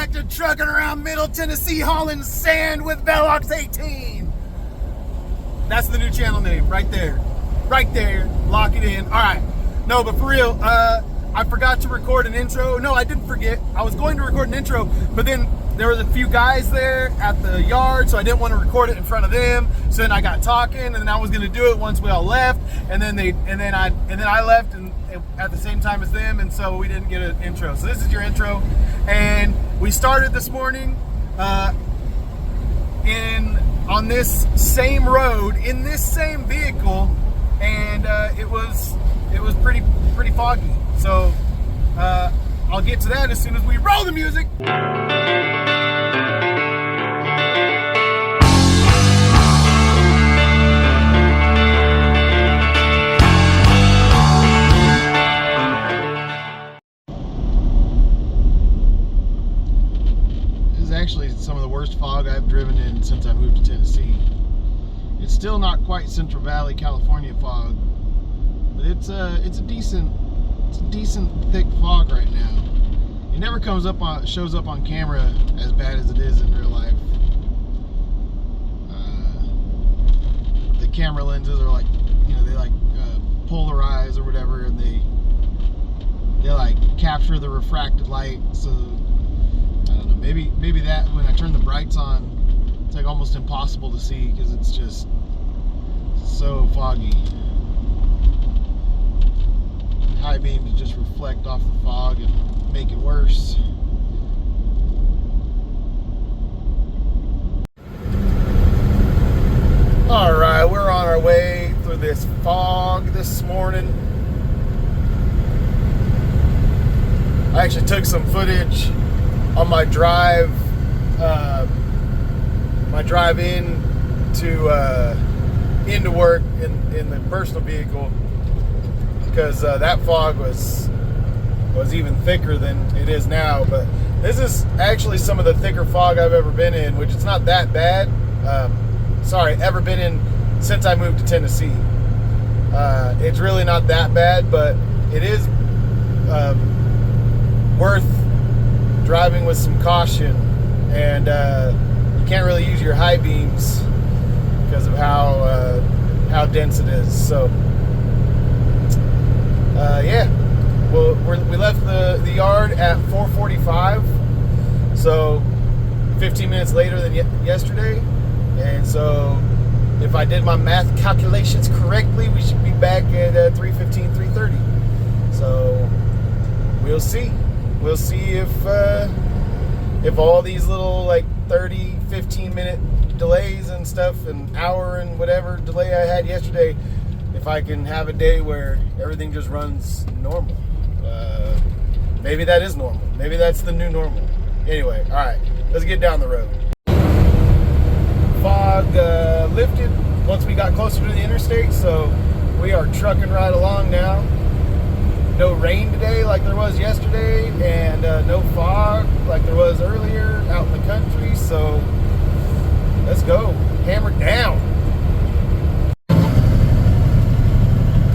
back to trucking around Middle Tennessee hauling sand with Velox 18. That's the new channel name right there. Right there. Lock it in. All right. No, but for real, I forgot to record an intro. No, I didn't forget. I was going to record an intro, but then there was a few guys there at the yard, so I didn't want to record it in front of them. So then I got talking, and then I was going to do it once we all left, and then I left and at the same time as them, and so we didn't get an intro. So this is your intro, and we started this morning on this same road in this same vehicle, and it was pretty foggy. So I'll get to that as soon as we roll the music. This is actually some of the worst fog I've driven in since I moved to Tennessee. It's still not quite Central Valley, California fog, but it's a decent thick fog right now. It never shows up on camera as bad as it is in real life. The camera lenses are like, they like polarize or whatever, and they like capture the refracted light. So I don't know, maybe that when I turn the brights on, it's like almost impossible to see because it's just so foggy. High beams just reflect off the fog and make it worse. All right, we're on our way through this fog this morning. I actually took some footage on my drive into work in the personal vehicle, because that fog was even thicker than it is now. But this is actually some of the thicker fog I've ever been in, which it's not that bad. Ever been in since I moved to Tennessee. It's really not that bad, but it is worth driving with some caution, and you can't really use your high beams because of how dense it is. So yeah, well, we left the yard at 4:45, so 15 minutes later than yesterday, and so if I did my math calculations correctly, we should be back at 3:15, 3:30. So we'll see if all these little like 30, 15 minute delays and stuff, an hour and whatever delay I had yesterday, if I can have a day where everything just runs normal. Maybe that is normal. Maybe that's the new normal. Anyway, all right, let's get down the road. Fog lifted once we got closer to the interstate, so we are trucking right along now. No rain today like there was yesterday, and no fog like there was earlier out in the country, so let's go. Hammer down.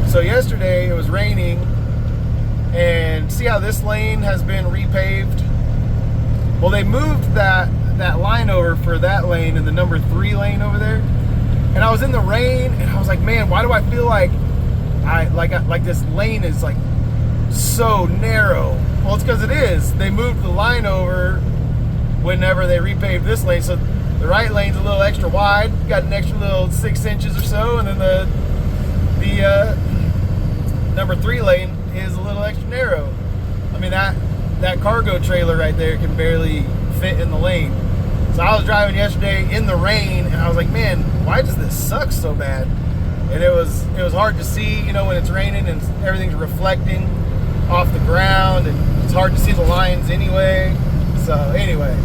So yesterday it was raining, and see how this lane has been repaved? Well, they moved that line over for that lane and the number 3 lane over there, and I was in the rain and I was like, man, why do I feel like this lane is like so narrow? Well, it's because it is. They moved the line over whenever they repaved this lane, so the right lane's a little extra wide, got an extra little 6 inches or so, and then the number 3 lane is a little extra narrow. I mean, that cargo trailer right there can barely fit in the lane. So I was driving yesterday in the rain, and I was like, man, why does this suck so bad? And it was hard to see, when it's raining and everything's reflecting off the ground, and it's hard to see the lines anyway. So anyway,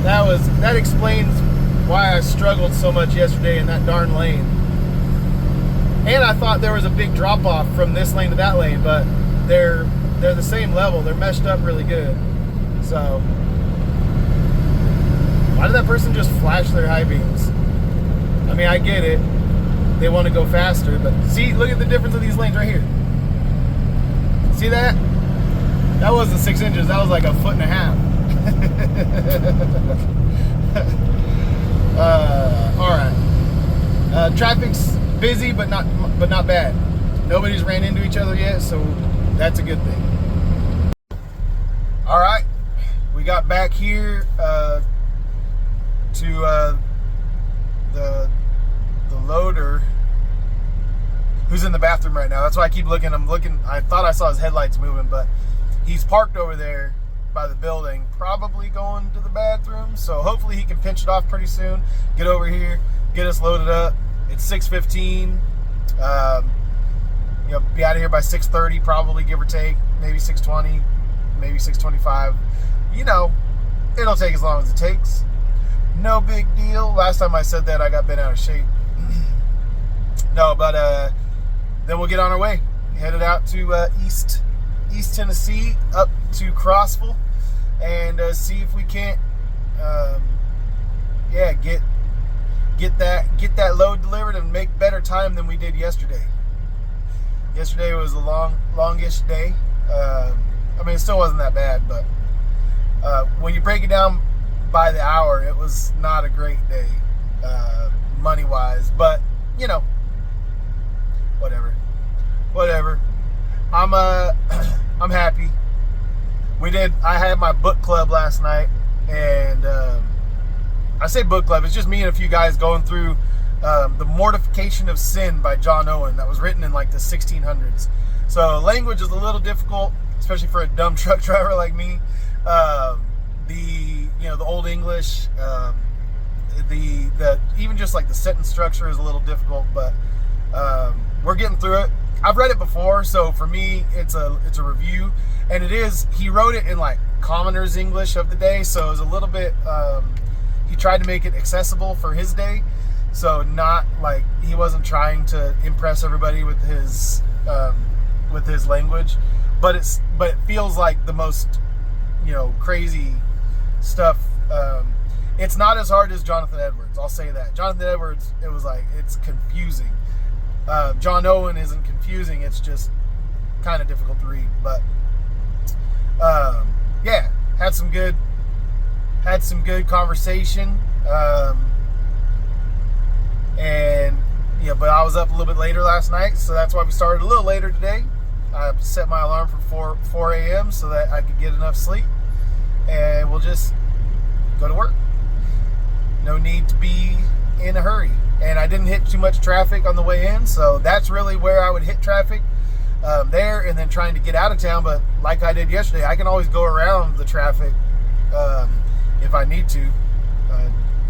that explains why I struggled so much yesterday in that darn lane. And I thought there was a big drop off from this lane to that lane, but they're the same level. They're meshed up really good. So why did that person just flash their high beams? I mean, I get it. They want to go faster, but see, look at the difference of these lanes right here. See that? That wasn't 6 inches. That was like 1.5 feet. All right. Traffic's busy, but not bad. Nobody's ran into each other yet, so that's a good thing. All right, we got back here to the loader, who's in the bathroom right now. That's why I keep looking. I thought I saw his headlights moving, but he's parked over there by the building, probably going to the bathroom. So hopefully he can pinch it off pretty soon, get over here, get us loaded up. It's 6:15. Be out of here by 6:30, probably, give or take. Maybe 6:20, maybe 6:25. It'll take as long as it takes. No big deal. Last time I said that, I got bent out of shape. No, but then we'll get on our way. Headed out to East Tennessee, up to Crossville, and see if we can't, get that load delivered and make better time than we did yesterday. Yesterday was a longish day. It still wasn't that bad, but when you break it down by the hour, it was not a great day, money-wise. But whatever. I'm happy. I had my book club last night, and I say book club, it's just me and a few guys going through The Mortification of Sin by John Owen, that was written in like the 1600s. So language is a little difficult, especially for a dumb truck driver like me. The Old English, the even just like the sentence structure is a little difficult, but we're getting through it. I've read it before, so for me it's a review, and he wrote it in like commoner's English of the day, so it was a little bit he tried to make it accessible for his day, so not like he wasn't trying to impress everybody with his language, but it feels like the most crazy stuff. It's not as hard as Jonathan Edwards, I'll say that. Jonathan Edwards, it's confusing. John Owen isn't confusing, it's just kind of difficult to read, but had some good conversation, but I was up a little bit later last night, so that's why we started a little later today. I set my alarm for 4 a.m. so that I could get enough sleep, and we'll just go to work. No need to be in a hurry, and I didn't hit too much traffic on the way in, so that's really where I would hit traffic, there, and then trying to get out of town. But like I did yesterday, I can always go around the traffic if I need to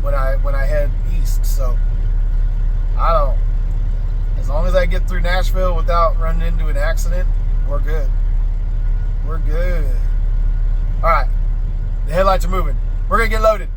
when I head east. So as long as I get through Nashville without running into an accident, we're good. All right, the headlights are moving. We're gonna get loaded.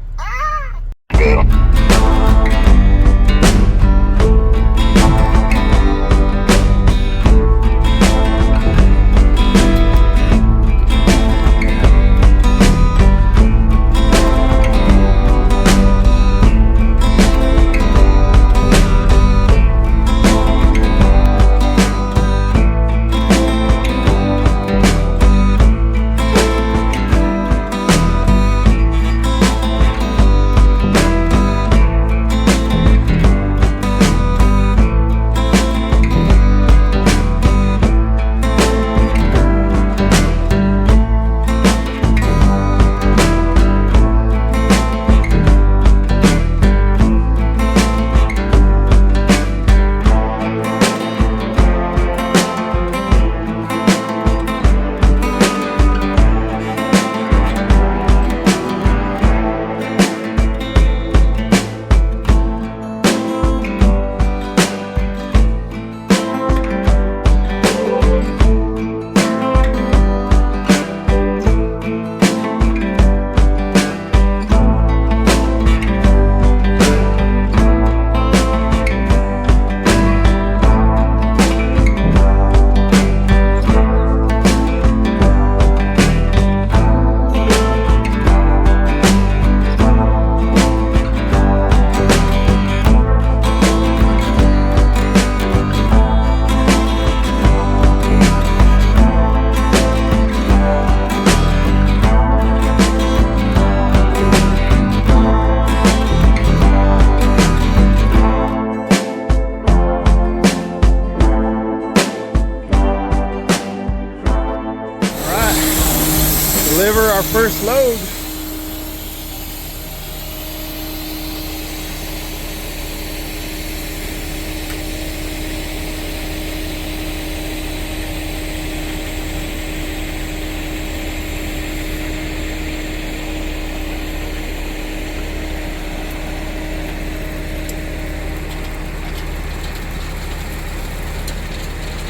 deliver our first load.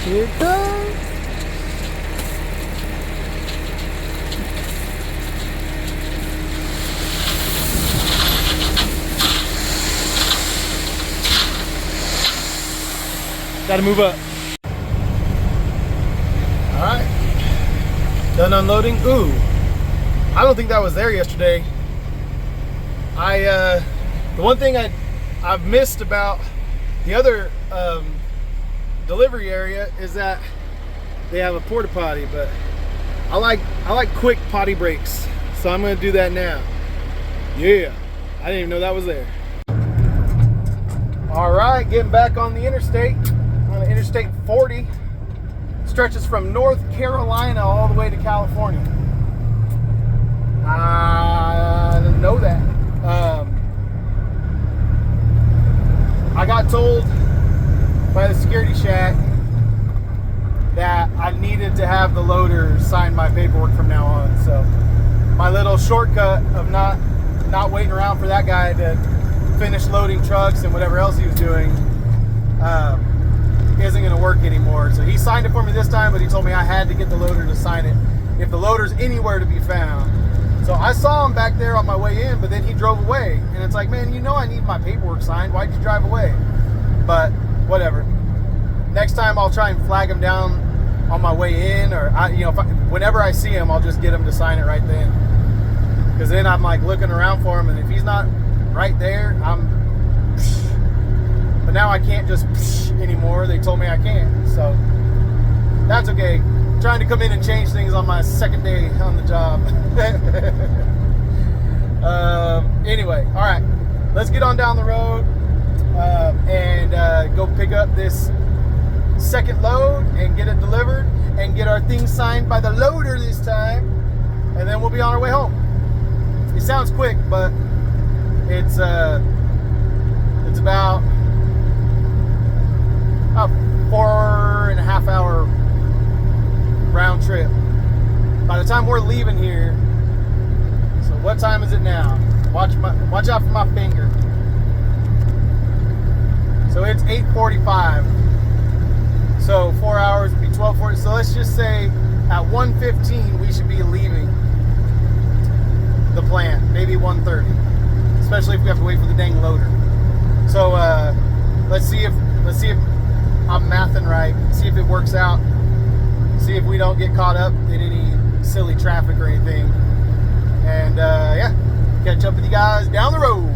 Here it comes. Gotta move up. All right, done unloading. Ooh, I don't think that was there yesterday. The one thing I've missed about the other delivery area is that they have a porta potty, but I like quick potty breaks, so I'm gonna do that now. Yeah, I didn't even know that was there. All right, getting back on the interstate. On Interstate 40, stretches from North Carolina all the way to California. I didn't know that. I got told by the security shack that I needed to have the loader sign my paperwork from now on. So my little shortcut of not waiting around for that guy to finish loading trucks and whatever else he was doing isn't going to work anymore. So he signed it for me this time, but he told me I had to get the loader to sign it if the loader's anywhere to be found. So I saw him back there on my way in, but then he drove away. And it's like, man, you know I need my paperwork signed. Why'd you drive away? But whatever. Next time I'll try and flag him down on my way in, or whenever I see him, I'll just get him to sign it right then. Because then I'm like looking around for him, and if he's not right there, but now I can't just anymore. They told me I can't, so that's okay. I'm trying to come in and change things on my second day on the job. Anyway, all right, let's get on down the road and go pick up this second load and get it delivered and get our things signed by the loader this time, and then we'll be on our way home. It sounds quick, but it's about a 4.5 hour round trip by the time we're leaving here. So what time is it now? Watch out for my finger. So it's 8:45. So 4 hours would be 12:40. So let's just say at 1:15 we should be leaving the plant. Maybe 1:30, especially if we have to wait for the dang loader. So let's see if I'm mathing right. See if it works out. See if we don't get caught up in any silly traffic or anything. And yeah, catch up with you guys down the road.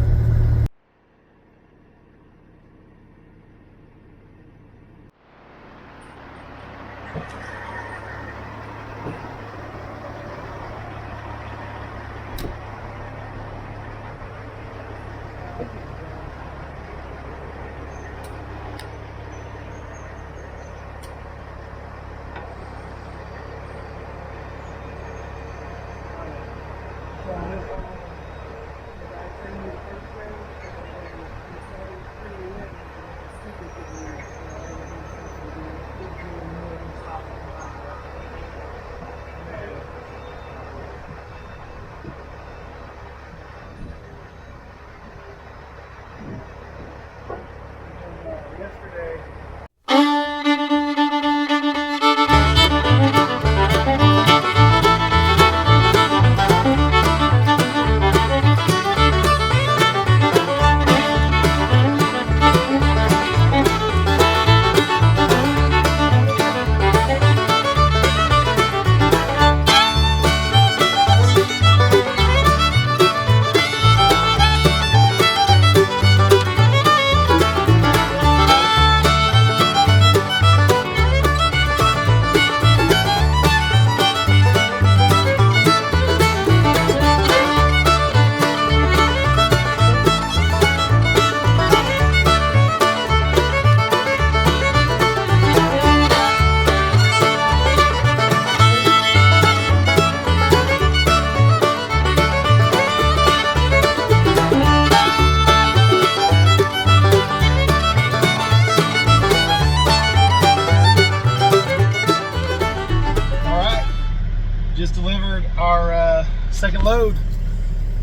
our second load,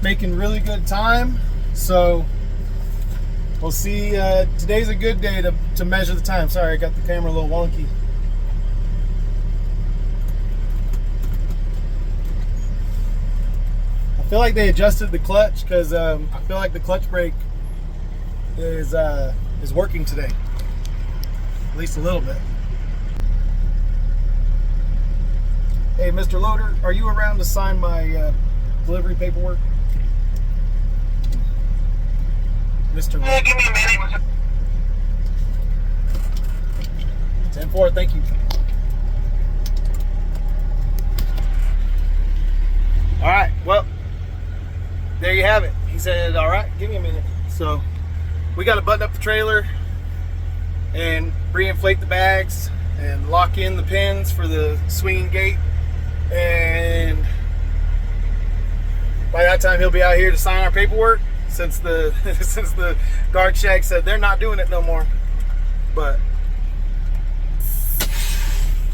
making really good time. So we'll see. Today's a good day to measure the time. Sorry, I got the camera a little wonky. I feel like they adjusted the clutch because I feel like the clutch brake is working today, at least a little bit. Hey, Mr. Loader, are you around to sign my delivery paperwork? Mr. Loader. Yeah, give me a minute. 10-4, thank you. All right, well, there you have it. He said, all right, give me a minute. So we got to button up the trailer and reinflate the bags and lock in the pins for the swinging gate. And by that time, he'll be out here to sign our paperwork, since the since the guard shack said they're not doing it no more. But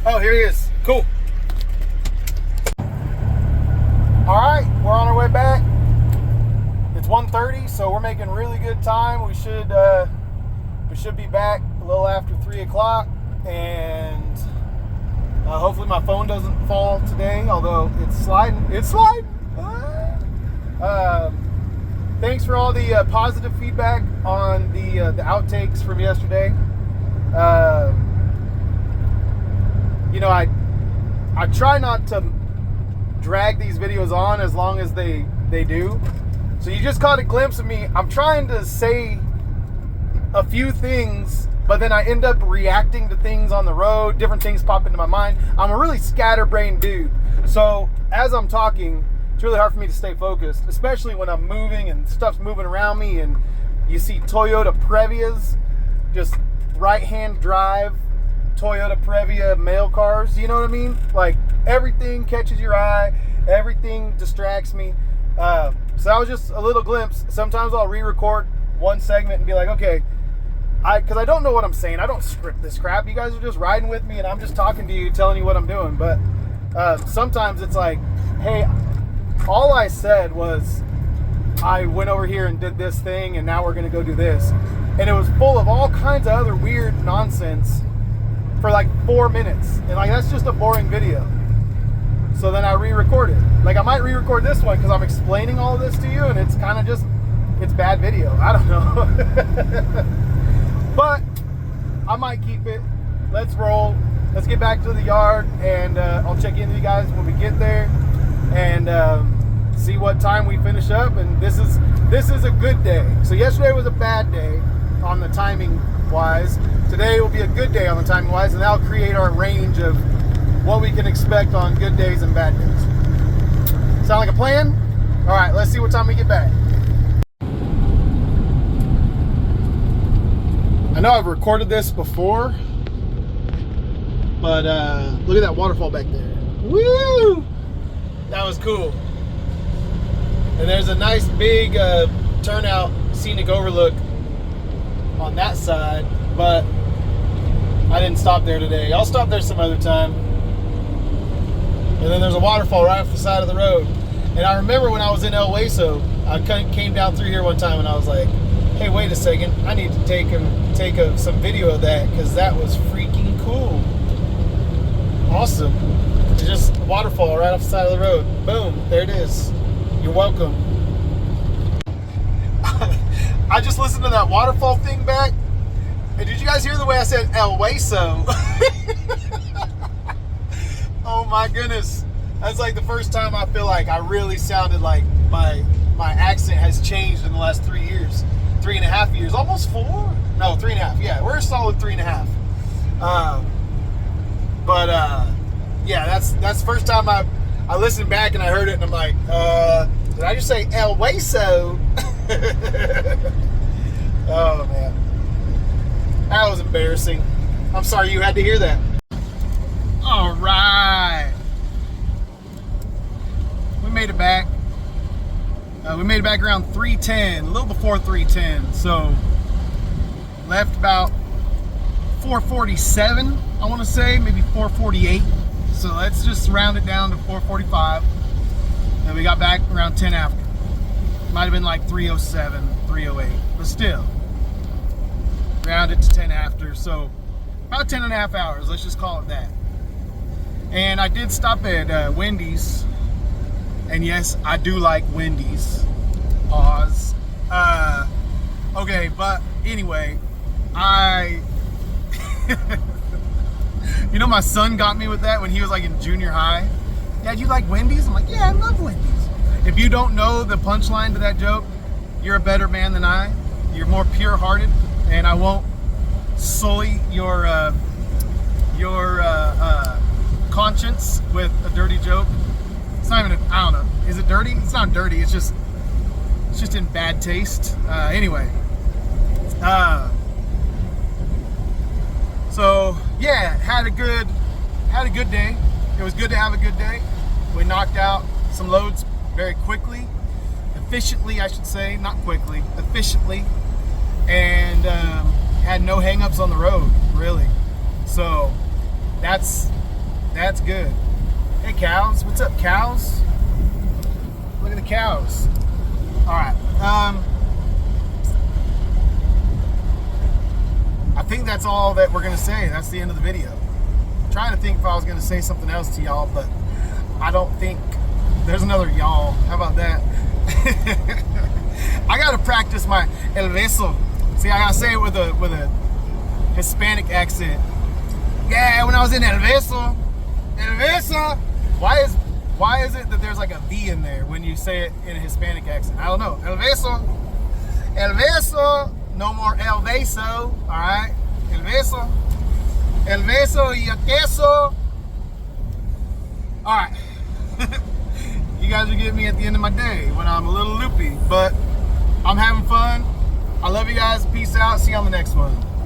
oh, here he is. Cool. All right, we're on our way back. It's 1:30, so we're making really good time. We should be back a little after 3 o'clock, and hopefully my phone doesn't fall today, although it's sliding. It's sliding. Thanks for all the positive feedback on the outtakes from yesterday. You know, I try not to drag these videos on as long as they do. So you just caught a glimpse of me. I'm trying to say a few things, but then I end up reacting to things on the road. Different things pop into my mind. I'm a really scatterbrained dude. So as I'm talking, it's really hard for me to stay focused, especially when I'm moving and stuff's moving around me and you see Toyota Previas, just right-hand drive Toyota Previa mail cars, you know what I mean? Like, everything catches your eye, everything distracts me. So that was just a little glimpse. Sometimes I'll re-record one segment and be like, okay, because I don't know what I'm saying. I don't script this crap. You guys are just riding with me and I'm just talking to you, telling you what I'm doing. But sometimes it's like, hey, all I said was I went over here and did this thing and now we're going to go do this. And it was full of all kinds of other weird nonsense for like 4 minutes. And like, that's just a boring video. So then I re-record it. Like, I might re-record this one because I'm explaining all of this to you and it's kind of just, it's bad video. I don't know. But I might keep it. Let's roll. Let's get back to the yard and I'll check in with you guys when we get there and see what time we finish up. And this is a good day. So yesterday was a bad day on the timing wise. Today will be a good day on the timing wise, and that'll create our range of what we can expect on good days and bad days. Sound like a plan? All right, let's see what time we get back. I know I've recorded this before, but look at that waterfall back there. Woo! That was cool. And there's a nice big turnout scenic overlook on that side, but I didn't stop there today. I'll stop there some other time. And then there's a waterfall right off the side of the road. And I remember when I was in El Hueso, I came down through here one time and I was like, hey, wait a second, I need to take some video of that because that was freaking cool. Awesome. It's just a waterfall right off the side of the road. Boom, there it is. You're welcome. I just listened to that waterfall thing back. And did you guys hear the way I said El Hueso? Oh my goodness. That's like the first time I feel like I really sounded like my accent has changed in the last 3 years. 3.5 years. Almost 4? No, 3.5. Yeah, we're a solid 3.5. Yeah, that's the first time I listened back and I heard it and I'm like, did I just say El Hueso? Oh man. That was embarrassing. I'm sorry you had to hear that. All right. We made it back. We made it back around 3:10, a little before 3:10. So left about 4:47, I want to say, maybe 4:48. So let's just round it down to 4:45. we got back around 10 after. Might have been like 3:07, 3:08, but still. Rounded to 10 after, so about 10 and a half hours, let's just call it that. And I did stop at Wendy's, and yes, I do like Wendy's. Pause. Okay, but anyway, you know, my son got me with that when he was like in junior high. Dad, you like Wendy's? I'm like, yeah, I love Wendy's. If you don't know the punchline to that joke, you're a better man than I. You're more pure-hearted, and I won't sully your conscience with a dirty joke. It's not even, I don't know. Is it dirty? It's not dirty. It's just in bad taste. Anyway. So yeah, had a good day. It was good to have a good day. We knocked out some loads very quickly, efficiently, I should say, not quickly, efficiently, and had no hang-ups on the road, really. So that's good. Hey cows, what's up, cows? Look at the cows. All right. I think that's all that we're gonna say. That's the end of the video. I'm trying to think if I was gonna say something else to y'all, but I don't think there's another y'all. How about that? I gotta practice my el beso. See, I gotta say it with a Hispanic accent. Yeah, when I was in el beso. Why is it that there's like a V in there when you say it in a Hispanic accent? I don't know. El beso. No more el beso. All right. El beso y el queso. All right. You guys are getting me at the end of my day when I'm a little loopy, but I'm having fun. I love you guys. Peace out. See you on the next one.